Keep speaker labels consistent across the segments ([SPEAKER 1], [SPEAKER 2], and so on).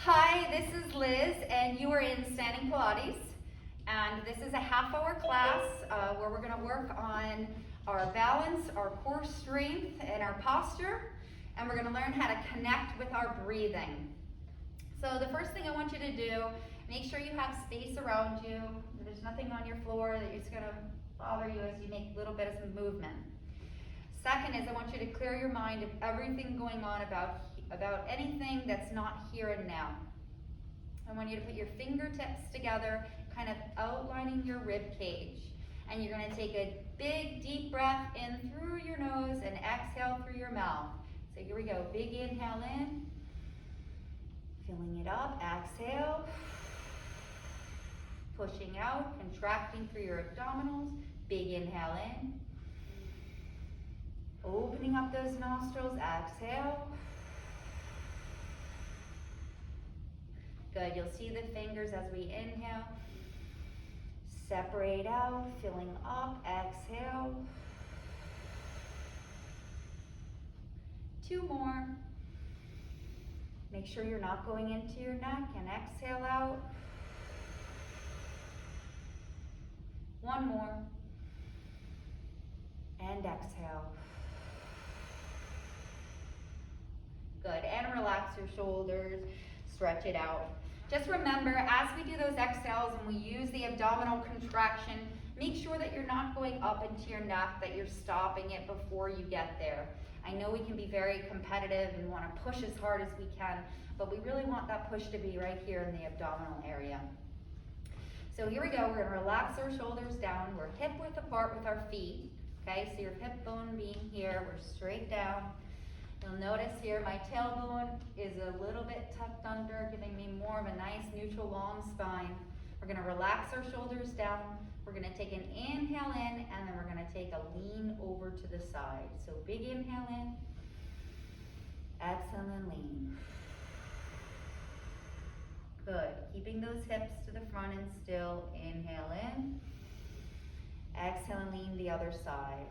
[SPEAKER 1] Hi, this is Liz, and you are in Standing Pilates. And this is a half-hour class where we're going to work on our balance, our core strength, and our posture. And we're going to learn how to connect with our breathing. So the first thing I want you to do, make sure you have space around you. There's nothing on your floor that is going to bother you as you make little bits of movement. Second is I want you to clear your mind of everything going on about anything that's not here and now. I want you to put your fingertips together, kind of outlining your rib cage. And you're going to take a big deep breath in through your nose and exhale through your mouth. So here we go. Big inhale in, filling it up, exhale, pushing out, contracting through your abdominals. Big inhale in, opening up those nostrils, exhale. Good, you'll see the fingers as we inhale. Separate out, filling up, exhale. 2 more. Make sure you're not going into your neck and exhale out. 1 more. And exhale. Good, and relax your shoulders, stretch it out. Just remember, as we do those exhales and we use the abdominal contraction, make sure that you're not going up into your neck, that you're stopping it before you get there. I know we can be very competitive and want to push as hard as we can, but we really want that push to be right here in the abdominal area. So here we go, we're going to relax our shoulders down. We're hip width apart with our feet. Okay, so your hip bone being here, we're straight down. You'll notice here my tailbone is a little bit tucked under, giving me more of a nice neutral long spine. We're going to relax our shoulders down. We're going to take an inhale in, and then we're going to take a lean over to the side. So big inhale in, exhale and lean. Good. Keeping those hips to the front and still. Inhale in, exhale and lean the other side.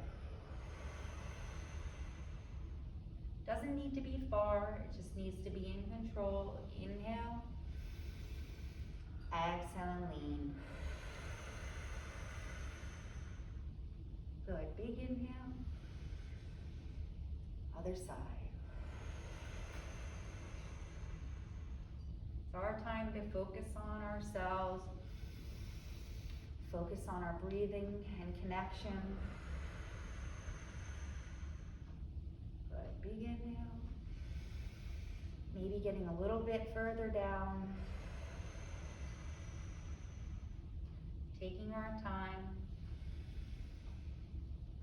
[SPEAKER 1] Doesn't need to be far, it just needs to be in control. Inhale, exhale and lean. Good, big inhale. Other side. It's our time to focus on ourselves, focus on our breathing and connection. Big inhale, maybe getting a little bit further down, taking our time.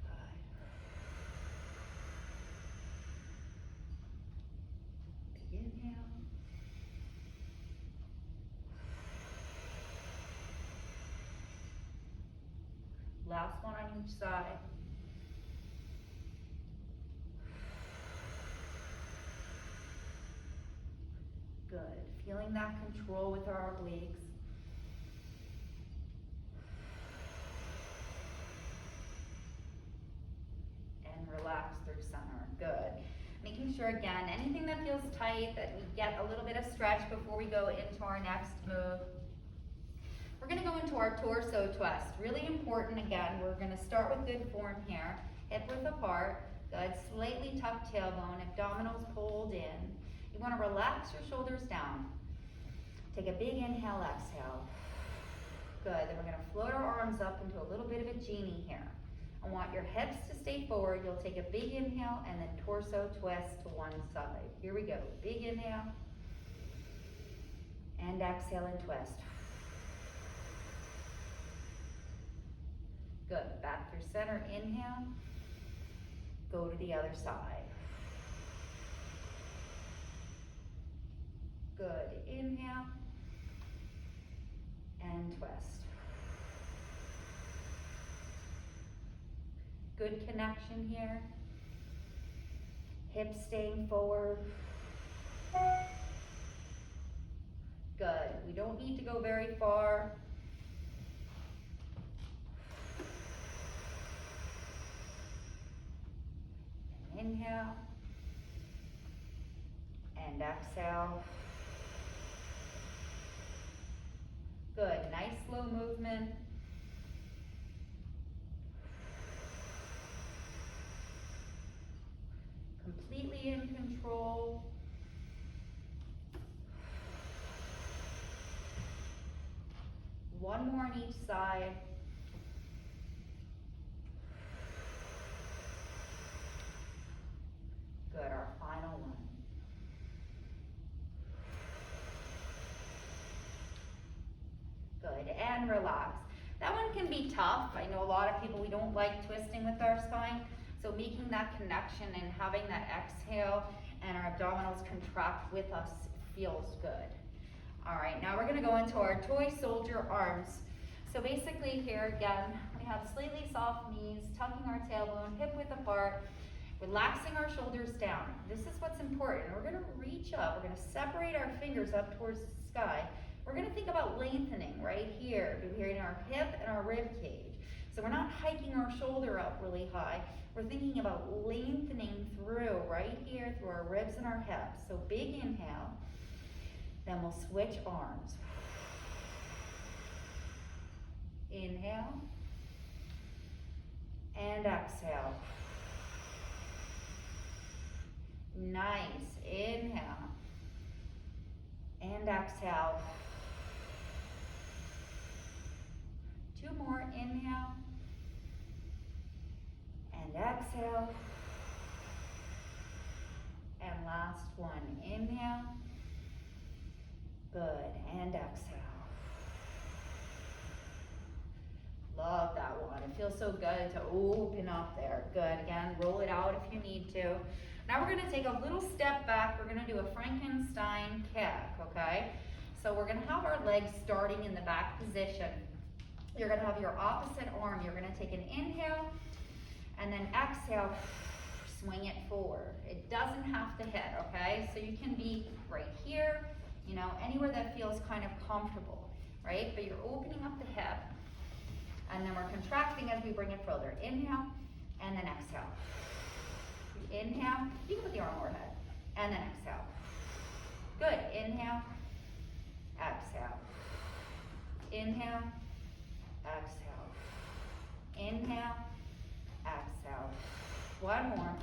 [SPEAKER 1] Good. Big inhale. Last one on each side. Good, feeling that control with our obliques. And relax through center, good. Making sure again, anything that feels tight, that we get a little bit of stretch before we go into our next move. We're gonna go into our torso twist. Really important again, we're gonna start with good form here. Hip width apart, good, slightly tucked tailbone, abdominals pulled in. You want to relax your shoulders down. Take a big inhale, exhale. Good, then we're going to float our arms up into a little bit of a genie here. I want your hips to stay forward. You'll take a big inhale and then torso twist to one side. Here we go, big inhale. And exhale and twist. Good, back through center, inhale. Go to the other side. Good, inhale, and twist. Good connection here. Hips staying forward. Good, we don't need to go very far. And inhale, and exhale. Good, nice slow movement. Completely in control. One more on each side. Good, our final one. Good, and relax. That one can be tough. I know a lot of people, we don't like twisting with our spine. So making that connection and having that exhale and our abdominals contract with us feels good. All right, now we're gonna go into our toy soldier arms. So basically here again, we have slightly soft knees, tucking our tailbone, hip width apart, relaxing our shoulders down. This is what's important. We're gonna reach up, we're gonna separate our fingers up towards the sky. We're gonna think about lengthening right here, between our hip and our rib cage. So we're not hiking our shoulder up really high. We're thinking about lengthening through right here, through our ribs and our hips. So big inhale, then we'll switch arms. Inhale, and exhale. Nice, inhale, and exhale. Two more, inhale, and exhale. And last one, inhale. Good, and exhale. Love that one. It feels so good to open up there. Good, again, roll it out if you need to. Now we're gonna take a little step back. We're gonna do a Frankenstein kick, okay? So we're gonna have our legs starting in the back position. You're gonna have your opposite arm. You're gonna take an inhale and then exhale, swing it forward. It doesn't have to hit, okay? So you can be right here, you know, anywhere that feels kind of comfortable, right? But you're opening up the hip and then we're contracting as we bring it further. Inhale and then exhale. Inhale, you can put the arm overhead, and then exhale. Good, inhale, exhale. Inhale, exhale. Inhale, exhale. One more.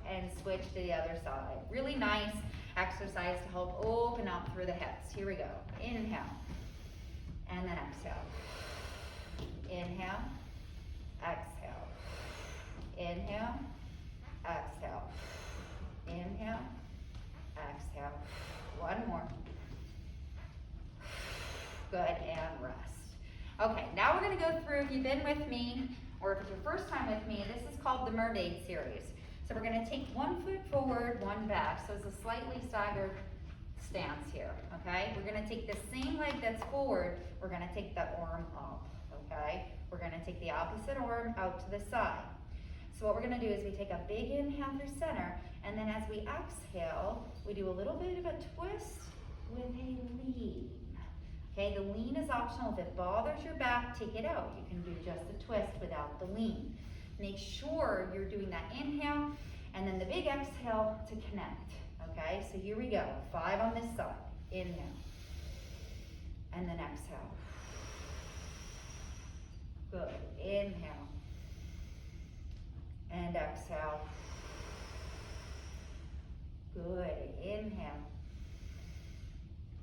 [SPEAKER 1] And switch to the other side. Really nice exercise to help open up through the hips. Here we go. Inhale, and then exhale. Inhale, exhale. Inhale, exhale. Inhale, exhale. One more. Good, and rest. Okay, now we're gonna go through, if you've been with me, or if it's your first time with me, this is called the Mermaid series. So we're gonna take one foot forward, one back. So it's a slightly staggered stance here, okay? We're gonna take the same leg that's forward, we're gonna take that arm up, okay? We're gonna take the opposite arm out to the side. So what we're gonna do is we take a big inhale through center, and then as we exhale, we do a little bit of a twist with a lean. Okay, the lean is optional. If it bothers your back, take it out. You can do just a twist without the lean. Make sure you're doing that inhale, and then the big exhale to connect. Okay, so here we go. 5 on this side. Inhale, and then exhale. Good, inhale. And exhale. Good, inhale.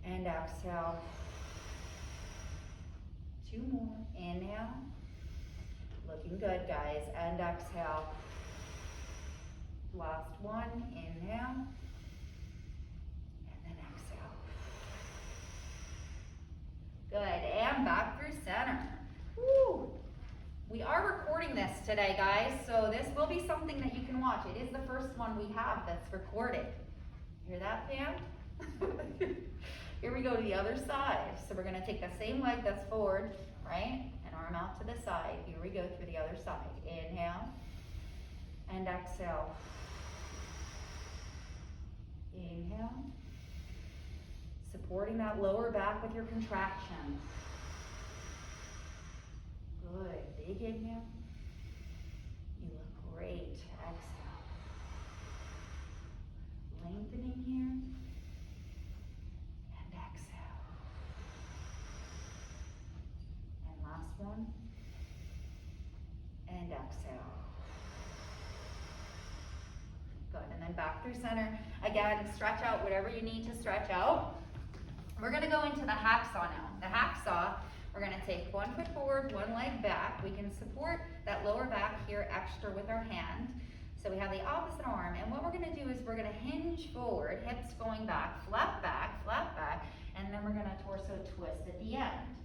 [SPEAKER 1] And exhale. 2 more, inhale. Looking good, guys, and exhale. Last one, inhale. And then exhale. Good, and back through center. Woo! We are recording this today, guys, so this will be something that you can watch. It is the first one we have that's recorded. Hear that, Pam? Here we go to the other side. So we're gonna take the same leg that's forward, right? And arm out to the side. Here we go through the other side. Inhale and exhale. Inhale. Supporting that lower back with your contraction. Good, big inhale. You look great. Exhale. Lengthening here. And exhale. exhale. Good, and then back through center. Again, stretch out whatever you need to stretch out. We're gonna go into the hacksaw now. The hacksaw, we're gonna take 1 foot forward, 1 leg back. We can support that lower back here extra with our hand. So we have the opposite arm, and what we're gonna do is we're gonna hinge forward, hips going back, flat back, and then we're gonna torso twist at the end.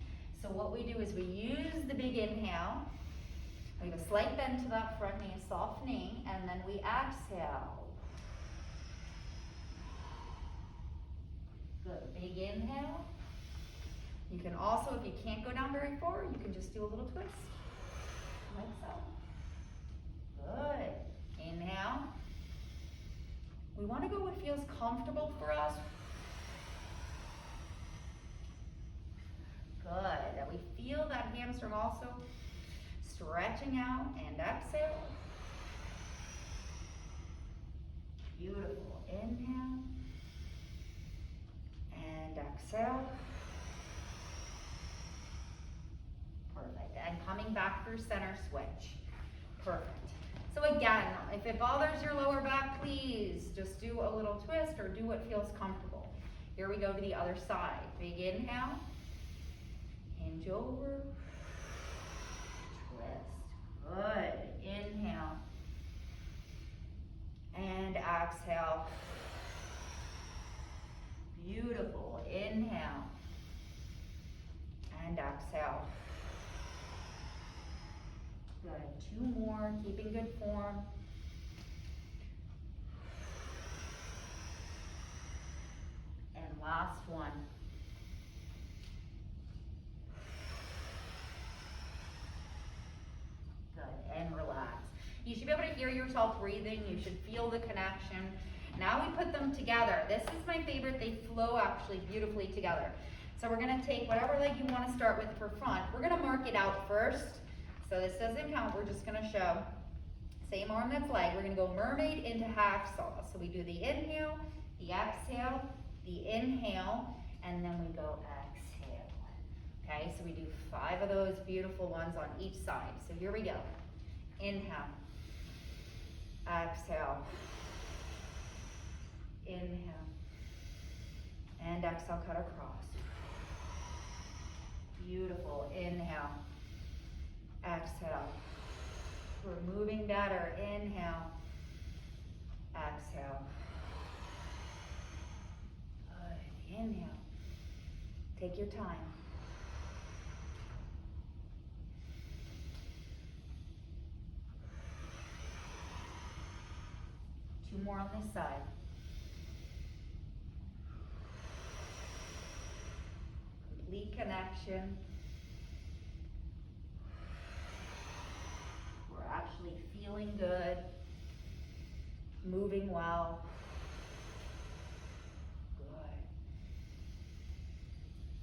[SPEAKER 1] So what we do is we use the big inhale, we have a slight bend to that front knee, soft knee, and then we exhale. Good, big inhale. You can also, if you can't go down very far, you can just do a little twist, like so. Good. Inhale. We want to go what feels comfortable for us. Good. That we feel that hamstring also stretching out, and exhale. Beautiful. Inhale. And exhale. Perfect. And coming back through center switch. Perfect. So again, if it bothers your lower back, please just do a little twist or do what feels comfortable. Here we go to the other side. Big inhale, hinge over, twist. Good. Inhale and exhale. Beautiful. Inhale and exhale. Good. 2 more, keeping good form. And last one. Good, and relax. You should be able to hear yourself breathing. You should feel the connection. Now we put them together. This is my favorite. They flow actually beautifully together. So we're gonna take whatever leg you wanna start with for front. We're gonna mark it out first. So this doesn't count, we're just gonna show. Same arm that's leg, we're gonna go mermaid into hacksaw. So we do the inhale, the exhale, the inhale, and then we go exhale. Okay, so we do 5 of those beautiful ones on each side. So here we go. Inhale, exhale, inhale, and exhale, cut across. Beautiful, inhale. Exhale. We're moving better. Inhale. Exhale. Good. Inhale. Take your time. Two more on this side. Complete connection. Actually feeling good, moving well. Good.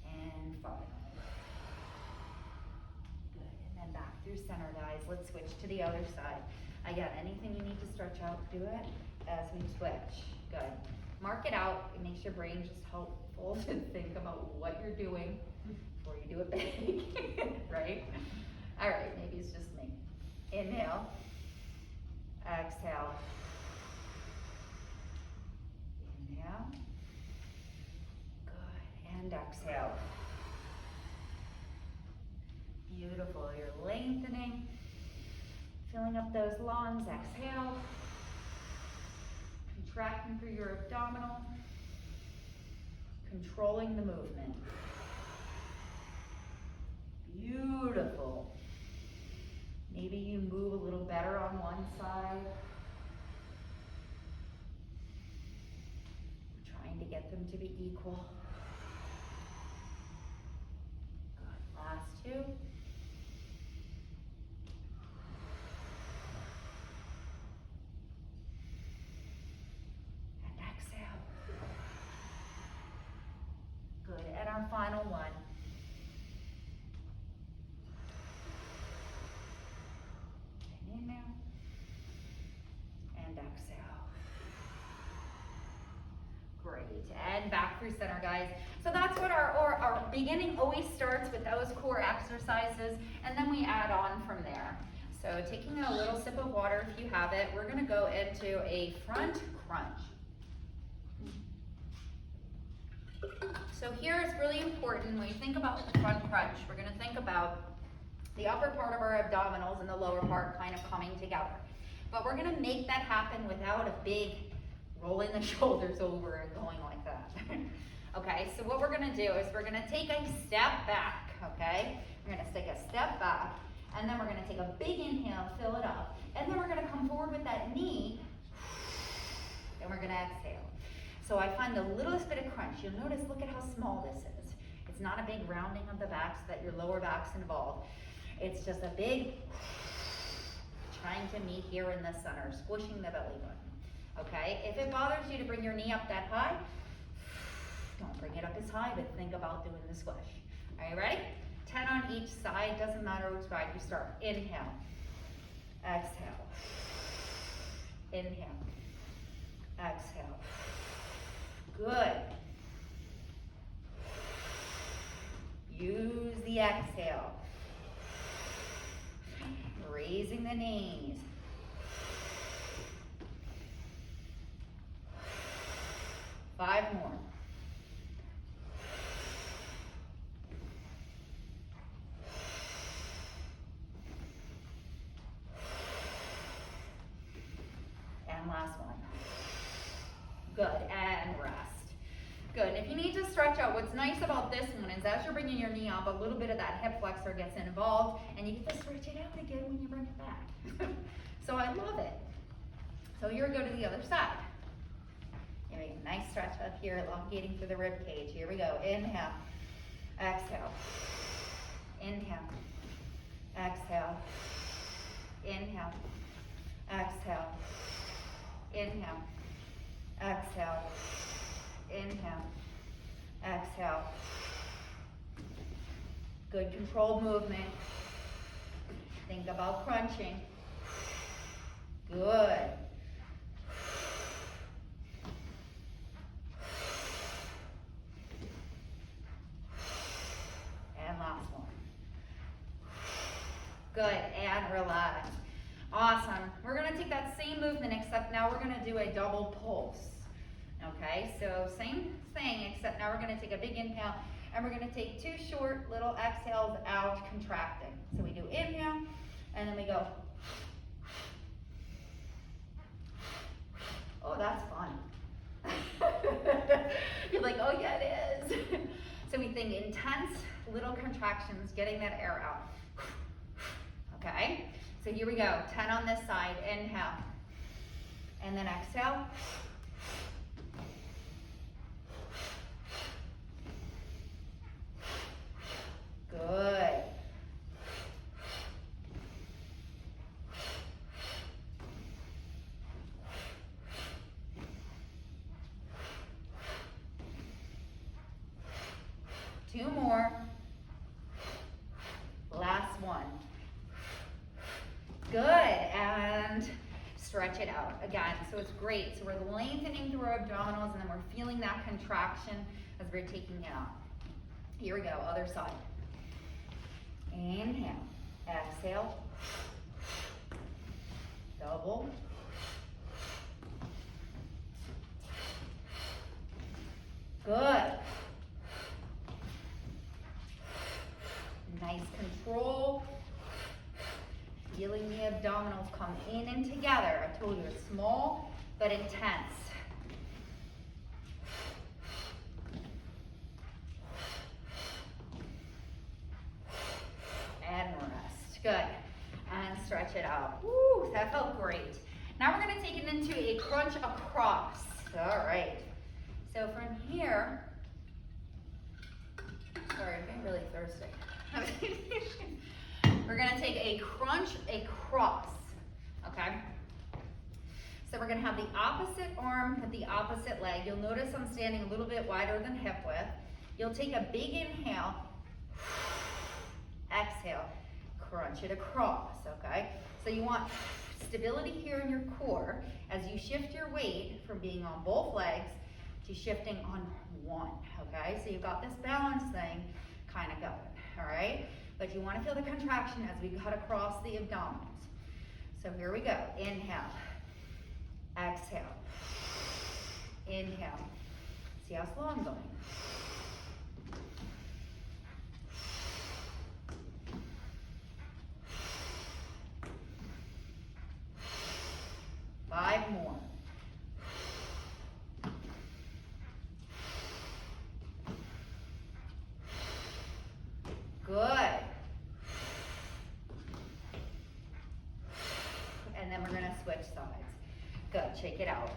[SPEAKER 1] And finally. Good. And then back through center, guys. Let's switch to the other side. Again, anything you need to stretch out, do it as we switch. Good. Mark it out. It makes your brain just helpful to think about what you're doing before you do it big, right? All right, maybe it's just me. Inhale, exhale, inhale, good, and exhale. Beautiful, you're lengthening, filling up those lungs, exhale, contracting through your abdominal, controlling the movement. Beautiful. Maybe you move a little better on one side. We're trying to get them to be equal. Good. Last 2. And exhale. Good. And our final one. Inhale and exhale. Great, and back through center, guys. So that's what our beginning always starts with those core exercises, and then we add on from there. So taking a little sip of water if you have it, we're gonna go into a front crunch. So here it's really important when you think about the front crunch, we're gonna think about the upper part of our abdominals and the lower part kind of coming together. But we're gonna make that happen without a big rolling the shoulders over and going like that. Okay, so what we're gonna do is we're gonna take a step back, okay? We're gonna take a step back, and then we're gonna take a big inhale, fill it up, and then we're gonna come forward with that knee, and we're gonna exhale. So I find the littlest bit of crunch. You'll notice, look at how small this is. It's not a big rounding of the back so that your lower back's involved. It's just a big trying to meet here in the center, squishing the belly button. Okay, if it bothers you to bring your knee up that high, don't bring it up as high, but think about doing the squish. Are you ready? 10 on each side, doesn't matter which side you start. Inhale, exhale, inhale, exhale. Good. Use the exhale. Raising the knees. Five more. And last one. Good, and rest. Good, and if you need to stretch out, what's nice about this one is as you're bringing your knee up, a little bit of that hip flexor gets involved, and you get to stretch it out again when you bring it back. So I love it. So here we go to the other side. Here we go, nice stretch up here, elongating through the rib cage. Here we go, inhale, exhale, inhale, exhale, inhale, exhale, inhale, exhale, inhale, exhale. Good controlled movement. Think about crunching. Good. And last one. Good, and relax. Awesome. We're gonna take that same movement, except now we're gonna do a double pulse. Okay, so same thing, except now we're gonna take a big inhale, and we're gonna take two short little exhales out, contracting. So we do inhale, and then we go. Oh, that's fun. You're like, oh yeah, it is. So we think intense little contractions, getting that air out. Okay, so here we go, 10 on this side, inhale, and then exhale. Good. Two more. Last one. Good, and stretch it out again. So it's great. So we're lengthening through our abdominals, and then we're feeling that contraction as we're taking it out. Here we go, other side. Inhale, exhale, double, good, nice control, feeling the abdominals come in and together. I told you it's small but intense. And rest. Good. And stretch it out. Woo, that felt great. Now we're going to take it into a crunch across. All right. So from here, sorry, I'm getting really thirsty. We're going to take a crunch across. Okay? So we're going to have the opposite arm with the opposite leg. You'll notice I'm standing a little bit wider than hip width. You'll take a big inhale. Exhale, crunch it across, okay? So you want stability here in your core as you shift your weight from being on both legs to shifting on one, okay? So you've got this balance thing kind of going, all right? But you want to feel the contraction as we cut across the abdominals. So here we go. Inhale. Exhale. Inhale. See how slow I'm going. Five more. Good. And then we're going to switch sides. Good. Shake it out.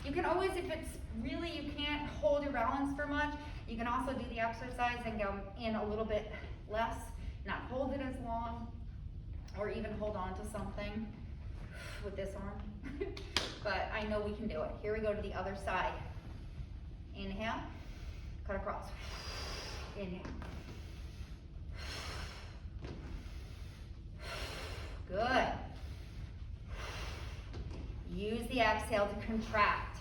[SPEAKER 1] You can always, if it's really you can't hold your balance for much, you can also do the exercise and go in a little bit less, not hold it as long, or even hold on to something with this arm. But I know we can do it. Here we go to the other side. Inhale, cut across. Inhale. Good. Use the exhale to contract.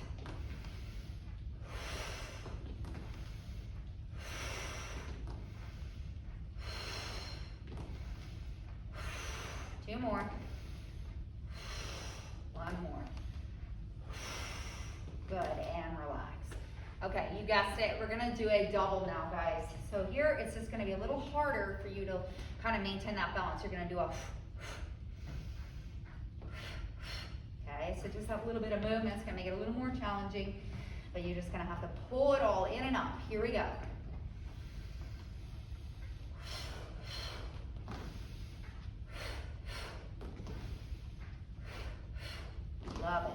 [SPEAKER 1] Two more. One more. Good, and relax. Okay, you guessed it. We're gonna do a double now, guys. So here, it's just gonna be a little harder for you to kind of maintain that balance. You're gonna do a okay, so just have a little bit of movement. It's gonna make it a little more challenging, but you're just gonna have to pull it all in and up. Here we go. Love it.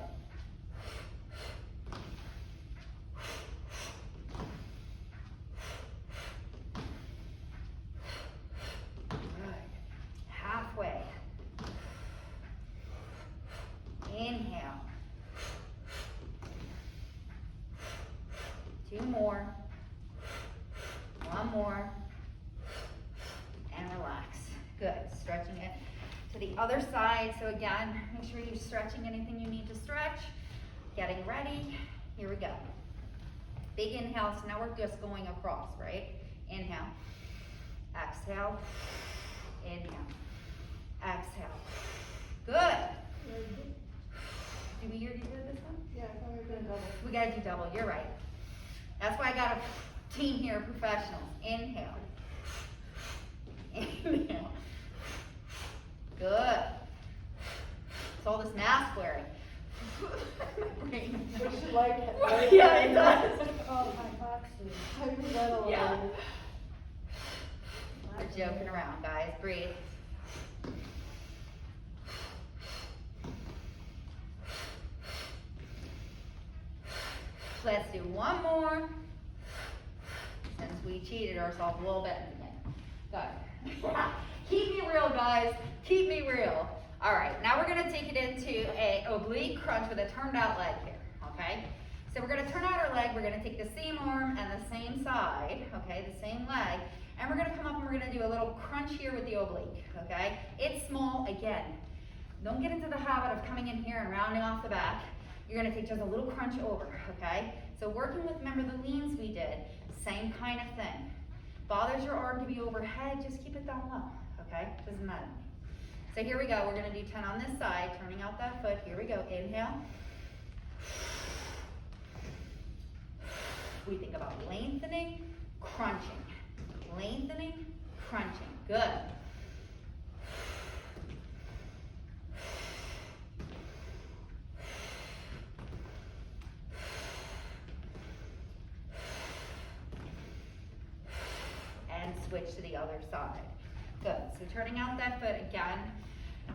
[SPEAKER 1] Good. Halfway. Inhale. Two more. One more. And relax. Good. Stretching it to the other side. So again, make sure you're stretching anything you need to stretch. Getting ready. Here we go. Big inhale. So now we're just going across, right? Inhale. Exhale. Inhale. Exhale. Good. Did we already do this one?
[SPEAKER 2] Yeah, I thought we were doing double.
[SPEAKER 1] We gotta do double. You're right. That's why I got a team here, professionals. Inhale. Inhale. Good. It's all this mask wearing.
[SPEAKER 2] We should like it.
[SPEAKER 1] Right? Yeah, it does.
[SPEAKER 2] Oh, my boxes. I do that a lot.
[SPEAKER 1] Yeah. We're joking around, guys. Breathe. Let's do one more. Since we cheated ourselves a little bit again. Good. Keep me real, guys. Keep me real. All right, now we're gonna take it into a oblique crunch with a turned out leg here, okay? So we're gonna turn out our leg, we're gonna take the same arm and the same side, okay, the same leg, and we're gonna come up and we're gonna do a little crunch here with the oblique, okay? It's small, again. Don't get into the habit of coming in here and rounding off the back. You're gonna take just a little crunch over, okay? So working with, remember the leans we did, same kind of thing. Bothers your arm to be overhead, just keep it down low, okay? Doesn't matter. So here we go, we're gonna do 10 on this side, turning out that foot. Here we go, inhale. We think about lengthening, crunching. Lengthening, crunching, good. And switch to the other side. Good, so turning out that foot again,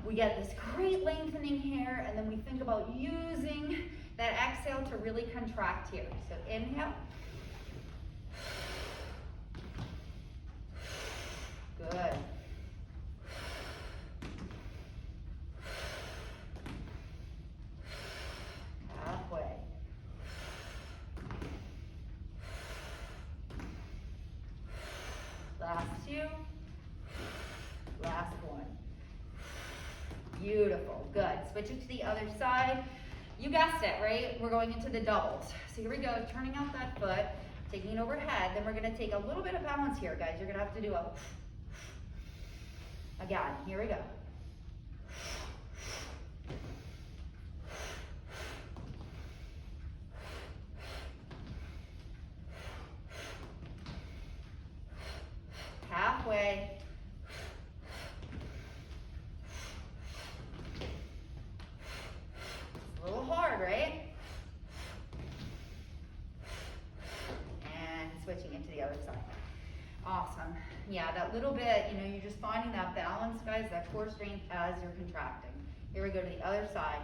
[SPEAKER 1] we get this great lengthening here, and then we think about using that exhale to really contract here. So inhale. Good. Halfway. Last two. Last one. Beautiful, good. Switch it to the other side. You guessed it, right? We're going into the doubles. So here we go, turning out that foot, taking it overhead. Then we're gonna take a little bit of balance here, guys. You're gonna have to do a, again, here we go. Yeah, that little bit, you know, you're just finding that balance, guys, that core strength as you're contracting. Here we go to the other side,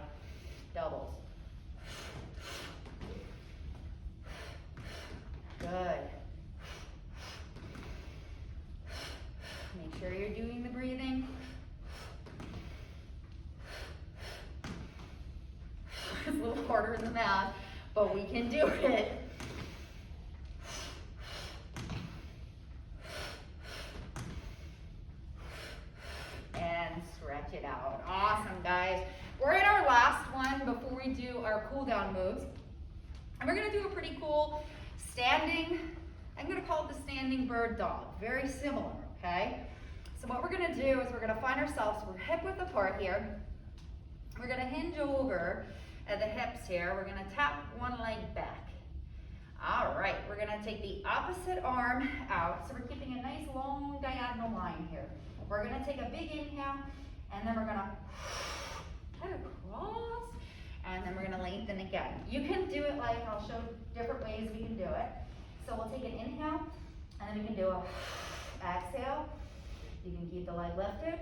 [SPEAKER 1] doubles. Good. Make sure you're doing the breathing. It's a little harder than that, but we can do it. And stretch it out. Awesome, guys. We're in our last one before we do our cool down moves. And we're gonna do a pretty cool standing, I'm gonna call it the standing bird dog. Very similar, okay? So what we're gonna do is we're gonna find ourselves, we're hip width apart here. We're gonna hinge over at the hips here. We're gonna tap one leg back. All right, we're gonna take the opposite arm out. So we're keeping a nice long diagonal line here. We're gonna take a big inhale, and then we're gonna head across, and then we're gonna lengthen again. You can do it like, I'll show different ways we can do it. So we'll take an inhale, and then we can do a exhale. You can keep the leg lifted,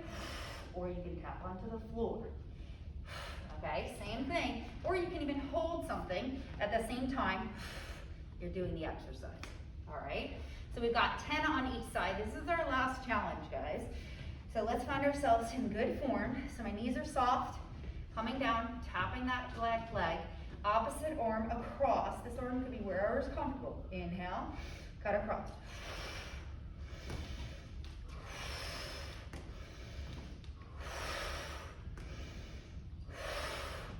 [SPEAKER 1] or you can tap onto the floor. Okay, same thing. Or you can even hold something at the same time you're doing the exercise. All right, so we've got 10 on each side. This is our last challenge, guys. So let's find ourselves in good form. So my knees are soft, coming down, tapping that left leg, opposite arm across. This arm could be wherever is comfortable. Inhale, cut across.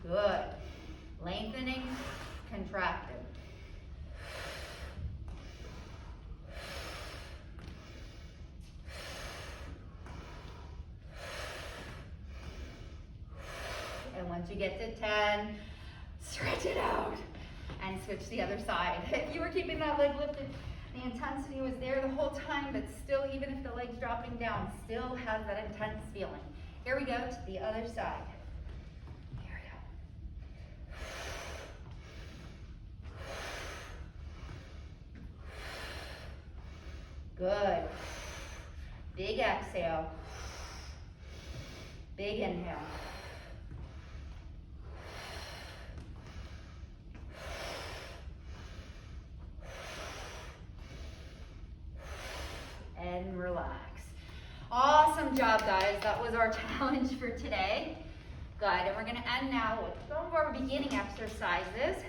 [SPEAKER 1] Good. Lengthening, contracting. And once you get to 10, stretch it out and switch to the other side. If you were keeping that leg lifted, the intensity was there the whole time, but still, even if the leg's dropping down, still has that intense feeling. Here we go to the other side. Here we go. Good. Big exhale. Big inhale. And relax. Awesome job, guys. That was our challenge for today. Good, and we're gonna end now with some of our beginning exercises.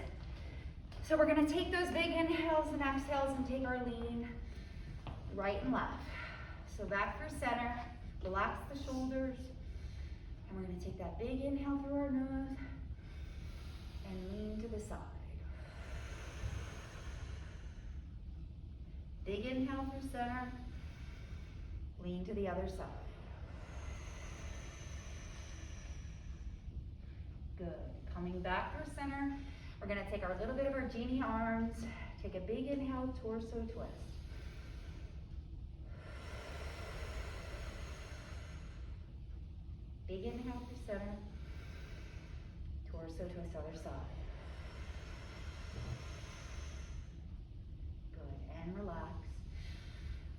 [SPEAKER 1] So we're gonna take those big inhales and exhales and take our lean right and left. So back through center, relax the shoulders, and we're gonna take that big inhale through our nose and lean to the side. Big inhale through center, lean to the other side. Good. Coming back through center, we're gonna take our little bit of our genie arms, take a big inhale, torso twist. Big inhale through center, torso twist other side. Good, and relax.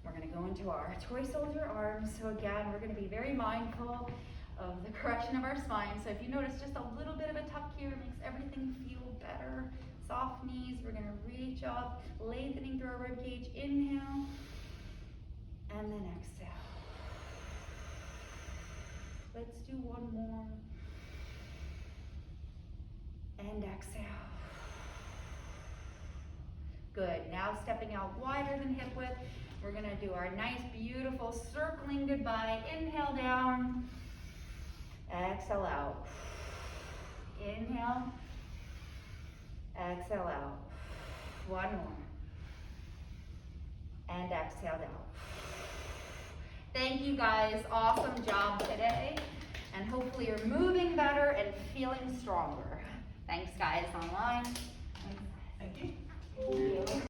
[SPEAKER 1] We're gonna go into our toy soldier arms. So again, we're gonna be very mindful of the correction of our spine. So if you notice just a little bit of a tuck here, it makes everything feel better. Soft knees, we're gonna reach up, lengthening through our rib cage. Inhale, and then exhale. Let's do one more. And exhale. Good, now stepping out wider than hip width. We're gonna do our nice, beautiful circling goodbye. Inhale down, exhale out. Inhale, exhale out. One more. And exhale out. Thank you guys, awesome job today. And hopefully you're moving better and feeling stronger. Thanks guys online.
[SPEAKER 2] Thank you.
[SPEAKER 1] Thank you.